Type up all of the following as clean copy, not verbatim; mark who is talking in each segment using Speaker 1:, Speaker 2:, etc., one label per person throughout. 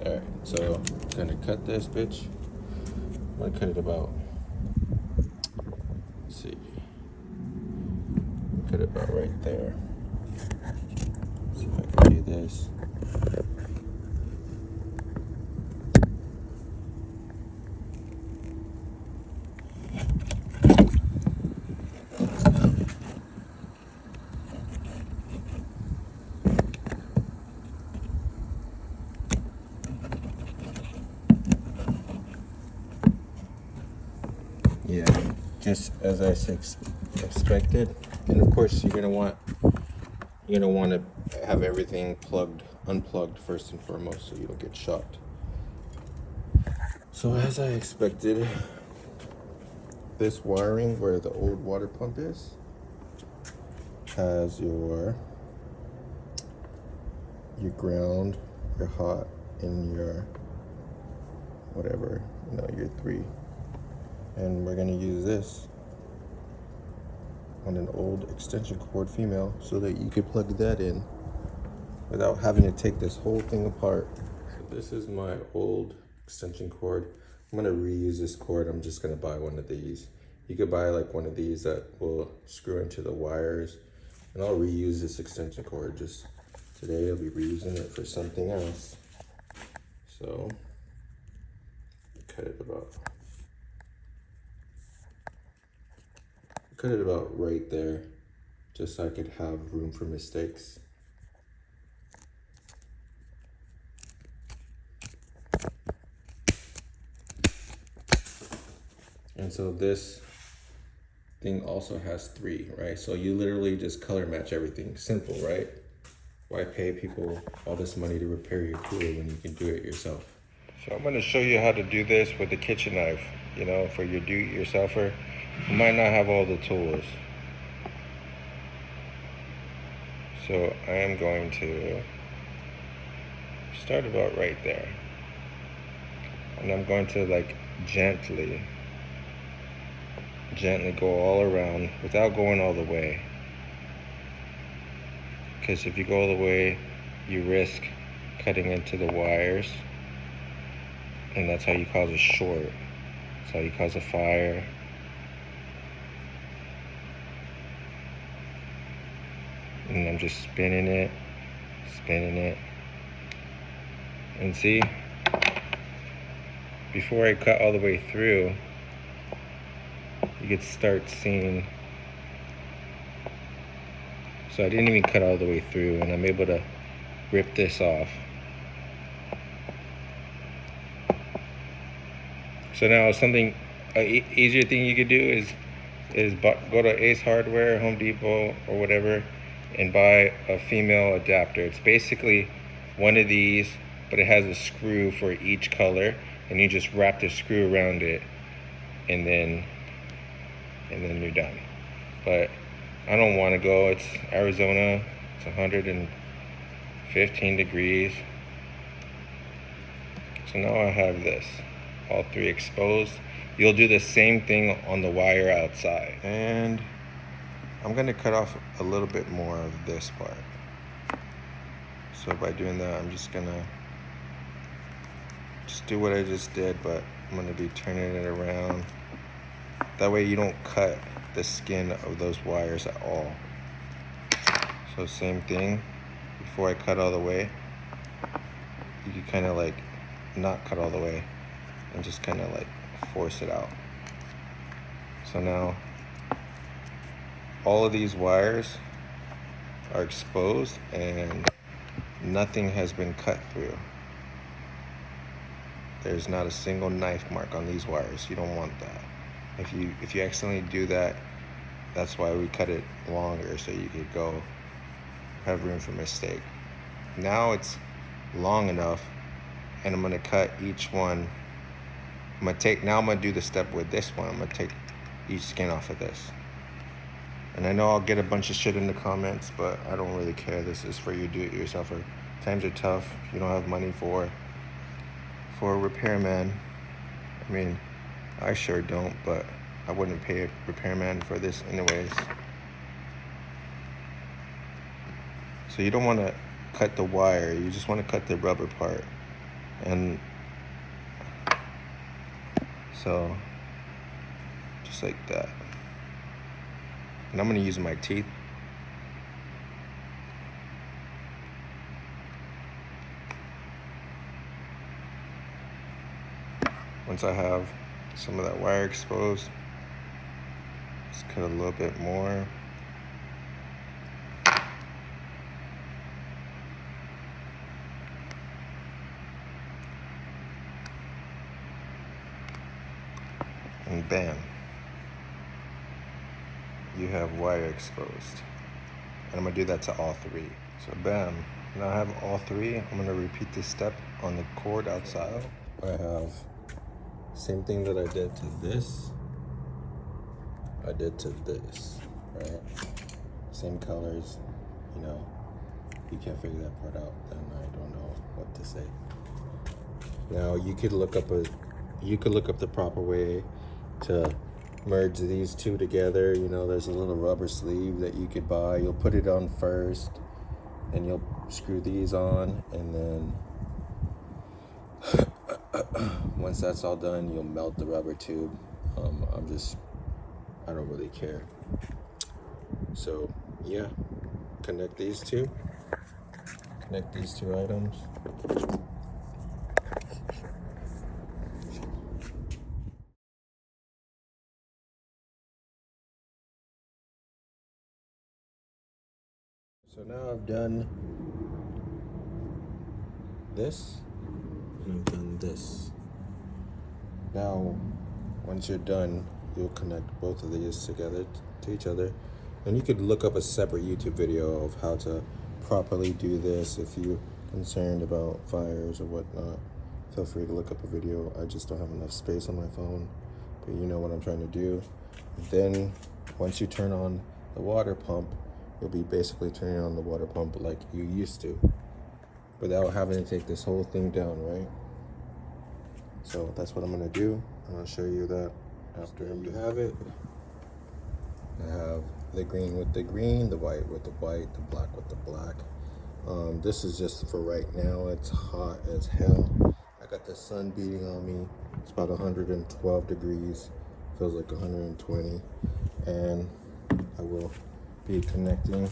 Speaker 1: Alright, so I'm gonna cut this bitch. I'm gonna cut it about, let's see, cut it about right there. See if I can do this. Yeah, just as I expected. And of course, you're gonna want to have everything unplugged first and foremost, so you don't get shocked. So as I expected, this wiring where the old water pump is has your ground, your hot, and your whatever, your 3. And we're gonna use this on an old extension cord female so that you could plug that in without having to take this whole thing apart. So this is my old extension cord. I'm gonna reuse this cord. I'm just gonna buy one of these. You could buy like one of these that will screw into the wires, and I'll reuse this extension cord. Just today I'll be reusing it for something else. So cut it about right there, just so I could have room for mistakes. And so this thing also has 3, right? So you literally just color match everything. Simple, right? Why pay people all this money to repair your cooler when you can do it yourself? So I'm gonna show you how to do this with a kitchen knife, for your do-it-yourselfer. You might not have all the tools. So I am going to start about right there. And I'm going to like gently go all around without going all the way. Because if you go all the way, you risk cutting into the wires. And that's how you cause a short. That's how you cause a fire. And I'm just spinning it. And see, before I cut all the way through, you could start seeing. So I didn't even cut all the way through, and I'm able to rip this off. So now something, an easier thing you could do is go to Ace Hardware, Home Depot, or whatever, and buy a female adapter. It's basically one of these, but it has a screw for each color, and you just wrap the screw around it, and then you're done. But I don't want to go. It's Arizona. It's 115 degrees. So now I have this, all 3 exposed. You'll do the same thing on the wire outside. And I'm gonna cut off a little bit more of this part. So by doing that, I'm just gonna do what I just did, but I'm gonna be turning it around. That way you don't cut the skin of those wires at all. So same thing, before I cut all the way, you can kind of like not cut all the way and just kind of like force it out. So now all of these wires are exposed and nothing has been cut through. There's not a single knife mark on these wires. You don't want that. If you accidentally do that, that's why we cut it longer, so you could go have room for mistake. Now it's long enough, and I'm gonna cut each one. I'm gonna do the step with this one. I'm gonna take each skin off of this. And I know I'll get a bunch of shit in the comments, but I don't really care. This is for you do-it-yourselfer. Times are tough. You don't have money for a repairman. I mean, I sure don't, but I wouldn't pay a repairman for this anyways. So you don't want to cut the wire. You just want to cut the rubber part. And so, just like that. And I'm gonna use my teeth. Once I have some of that wire exposed, just cut a little bit more. And bam, you have wire exposed. And I'm gonna do that to all three. So bam, now I have all three. I'm gonna repeat this step on the cord outside. I have same thing that I did to this, I did to this, right? Same colors, you know. If you can't figure that part out, then I don't know what to say. Now you could look up the proper way to merge these two together. You know, there's a little rubber sleeve that you could buy. You'll put it on first, and you'll screw these on, and then once that's all done, you'll melt the rubber tube. I don't really care. So yeah, connect these two items. So now I've done this, and I've done this. Now, once you're done, you'll connect both of these together to each other. And you could look up a separate YouTube video of how to properly do this. If you're concerned about fires or whatnot, feel free to look up a video. I just don't have enough space on my phone, but you know what I'm trying to do. Then, once you turn on the water pump, you'll be basically turning on the water pump like you used to, without having to take this whole thing down, right? So that's what I'm gonna do. I'm gonna show you that after you have it. I have the green with the green, the white with the white, the black with the black. This is just for right now. It's hot as hell. I got the sun beating on me. It's about 112 degrees. Feels like 120. And I will be connecting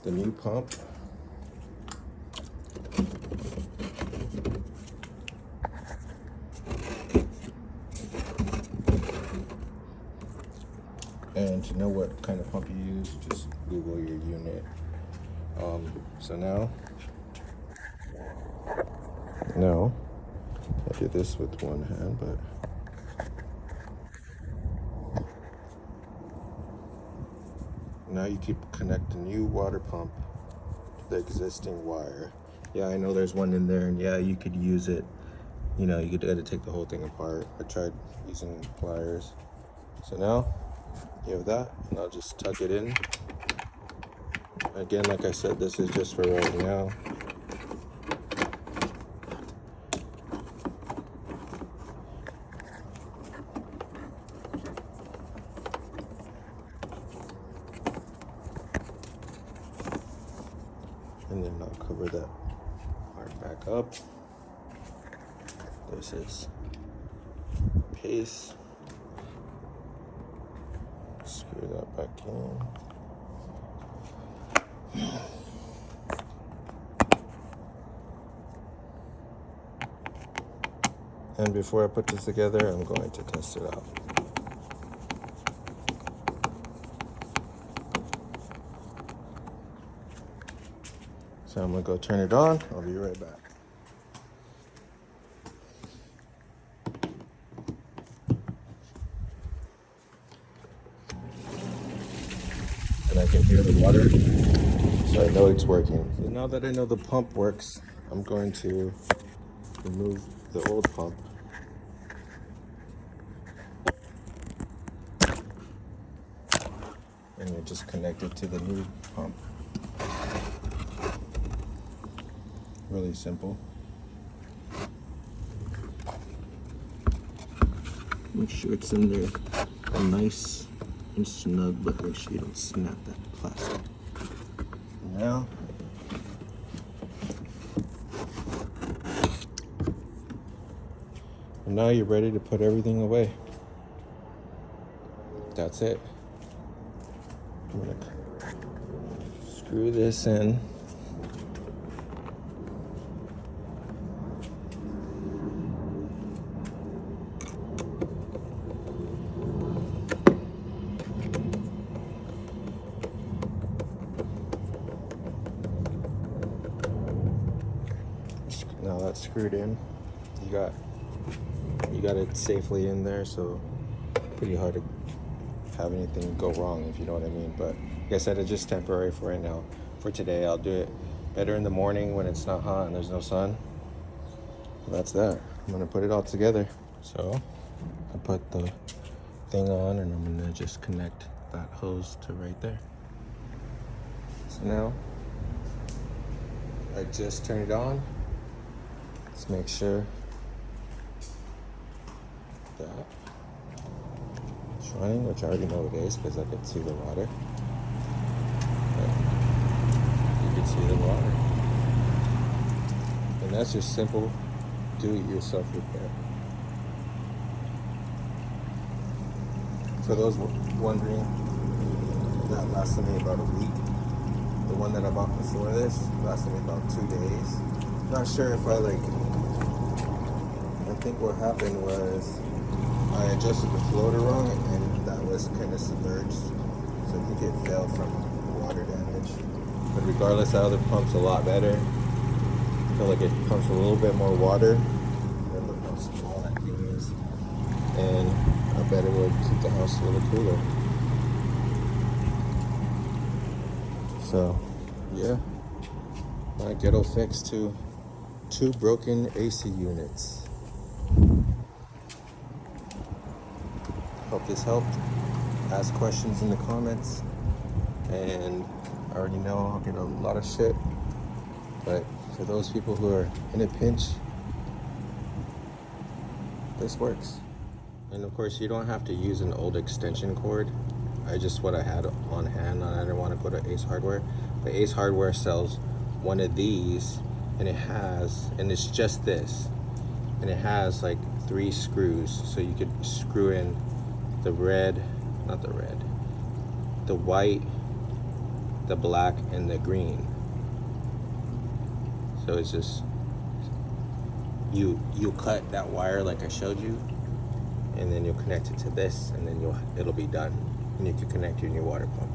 Speaker 1: the new pump. And to know what kind of pump you use, just Google your unit. So now I do this with one hand, but now you keep connect the new water pump to the existing wire. Yeah, I know there's one in there, and yeah, you could use it. You know, you could take the whole thing apart. I tried using pliers. So now you have that, and I'll just tuck it in. Again, like I said, this is just for right now. And then I'll cover that part back up. This is paste. Screw that back in. And before I put this together, I'm going to test it out. So I'm gonna go turn it on. I'll be right back. And I can hear the water, so I know it's working. So now that I know the pump works, I'm going to remove the old pump. And you just connect it to the new pump. Really simple. Make sure it's in there nice and snug, but make sure you don't snap that plastic. Now, And now you're ready to put everything away. That's it. I'm gonna screw this in. Now that's screwed in. You got it safely in there, so pretty hard to have anything go wrong, if you know what I mean. But like I said, it's just temporary for right now. For today, I'll do it better in the morning when it's not hot and there's no sun. That's that. I'm gonna put it all together. So I put the thing on and I'm gonna just connect that hose to right there. So now I just turn it on. Let's make sure that it's running, which I already know it is because I can see the water. But you can see the water. And that's just simple do-it-yourself repair. For those wondering, that lasted me about a week. The one that I bought before this lasted me about 2 days. Not sure if I think what happened was I adjusted the floater wrong and that was kind of submerged. So I think it failed from water damage. But regardless, the other pump's a lot better. I feel like it pumps a little bit more water. And look how small that thing is. And I bet it would keep the house a little cooler. So, yeah. My ghetto fix to 2 broken AC units. Hope this helped. Ask questions in the comments. And I already know I'll get a lot of shit. But for those people who are in a pinch, this works. And of course, you don't have to use an old extension cord. What I had on hand, and I didn't want to go to Ace Hardware. But Ace Hardware sells one of these, and it's just this. And it has like 3 screws, so you could screw in the white, the black, and the green. So it's just, you cut that wire like I showed you, and then you'll connect it to this, and then it'll be done. And you can connect your new water pump.